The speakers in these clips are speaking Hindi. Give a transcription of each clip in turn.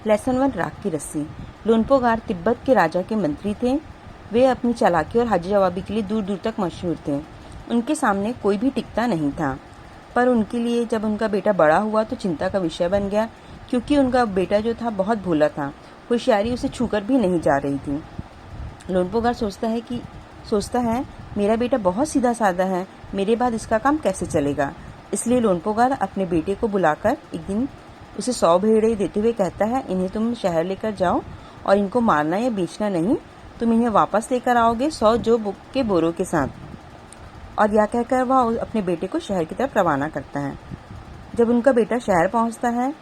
लेसन 1 राख की रस्सी। लोनपोगार तिब्बत के राजा के मंत्री थे। वे अपनी चालाकी और हाजिर जवाबी के लिए दूर दूर तक मशहूर थे। उनके सामने कोई भी टिकता नहीं था। पर उनके लिए जब उनका बेटा बड़ा हुआ तो चिंता का विषय बन गया, क्योंकि उनका बेटा जो था बहुत भोला था। होशियारी उसे छूकर भी नहीं जा रही थी। लोनपोगार सोचता है मेरा बेटा बहुत सीधा साधा है, मेरे बाद इसका काम कैसे चलेगा। इसलिए लोनपोगार अपने बेटे को बुलाकर एक दिन उसे 100 भेड़ें देते हुए कहता है, इन्हें तुम शहर लेकर जाओ और इनको मारना या बेचना नहीं, तुम इन्हें वापस लेकर आओगे 100 जौ के बोरों के साथ। और यह कहकर वह अपने बेटे को शहर की तरफ रवाना करता है। जब उनका बेटा शहर पहुंचता है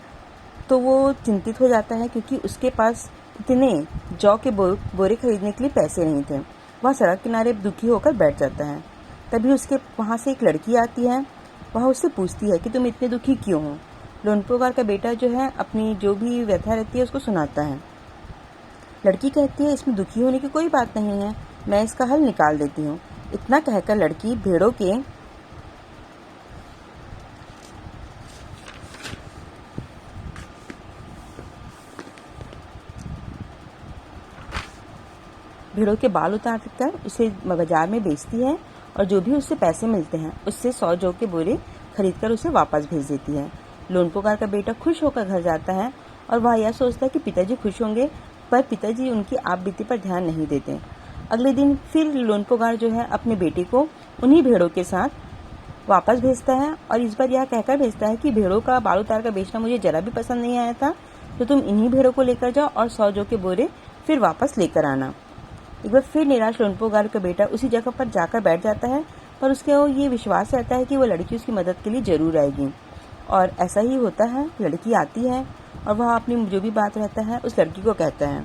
तो वो चिंतित हो जाता है, क्योंकि उसके पास इतने जौ के बोरे खरीदने के लिए पैसे नहीं थे। वह सड़क किनारे दुखी होकर बैठ जाता है। तभी उसके वहाँ से एक लड़की आती है। वह उससे पूछती है कि तुम इतने दुखी क्यों हो। लोनपोगार का बेटा जो है अपनी जो भी व्यथा रहती है उसको सुनाता है। लड़की कहती है, इसमें दुखी होने की कोई बात नहीं है, मैं इसका हल निकाल देती हूँ। इतना कहकर लड़की भेड़ों के बाल उतार कर उसे बाजार में बेचती है और जो भी उससे पैसे मिलते हैं उससे 100 जौ के बोरे खरीदकर उसे वापस भेज देती है। लोनपोगार का बेटा खुश होकर घर जाता है और वह यह सोचता है कि पिताजी खुश होंगे, पर पिताजी उनकी आपबीती पर ध्यान नहीं देते। अगले दिन फिर लोनपोगार जो है अपने बेटे को उन्हीं भेड़ों के साथ वापस भेजता है और इस बार यह कहकर भेजता है कि भेड़ों का बाल उतार कर बेचना मुझे जरा भी पसंद नहीं आया था, तो तुम इन्हीं भेड़ों को लेकर जाओ और 100 जौ के बोरे फिर वापस लेकर आना। एक बार फिर निराश लोनपोगार का बेटा उसी जगह पर जाकर बैठ जाता है, पर उसके ये विश्वास रहता है कि वो लड़की उसकी मदद के लिए जरूर आएगी। और ऐसा ही होता है, लड़की आती है और वह अपनी जो भी बात रहता है उस लड़की को कहता है।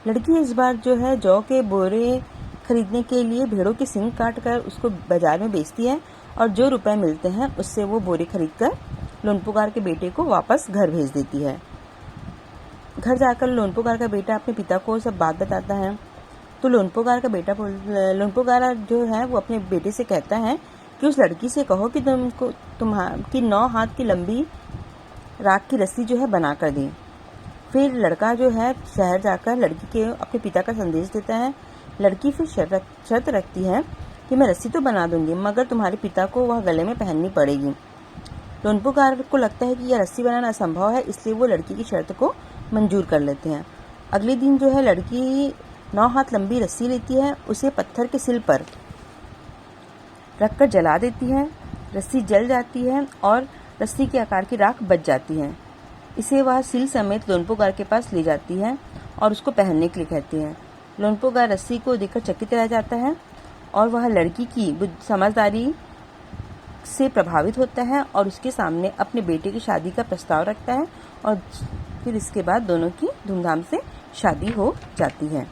लड़की इस बार जो है जौ के बोरे खरीदने के लिए भेड़ों के सींग काट कर उसको बाजार में बेचती है और जो रुपए मिलते हैं उससे वो बोरे खरीदकर लोनपोगार के बेटे को वापस घर भेज देती है। घर जाकर लोनपोगार का बेटा अपने पिता को सब बात बताता है। तो लोनपोगार जो है वो अपने बेटे से कहता है कि उस लड़की से कहो कि तुम्हारी 9 हाथ की लंबी राख की रस्सी जो है बना कर दें। फिर लड़का जो है शहर जाकर लड़की के अपने पिता का संदेश देता है। लड़की फिर शर्त रखती है कि मैं रस्सी तो बना दूंगी, मगर तुम्हारे पिता को वह गले में पहननी पड़ेगी। लोनपोगार को लगता है कि यह रस्सी बनाना असंभव है, इसलिए वो लड़की की शर्त को मंजूर कर लेते हैं। अगले दिन जो है लड़की 9 हाथ लंबी रस्सी लेती है, उसे पत्थर के सिल पर रखकर जला देती है। रस्सी जल जाती है और रस्सी के आकार की राख बच जाती है। इसे वह सिल समेत लोनपोगार के पास ले जाती है और उसको पहनने के लिए कहती है। लोनपोगार रस्सी को देखकर चकित रह जाता है और वह लड़की की समझदारी से प्रभावित होता है और उसके सामने अपने बेटे की शादी का प्रस्ताव रखता है और फिर इसके बाद दोनों की धूमधाम से शादी हो जाती है।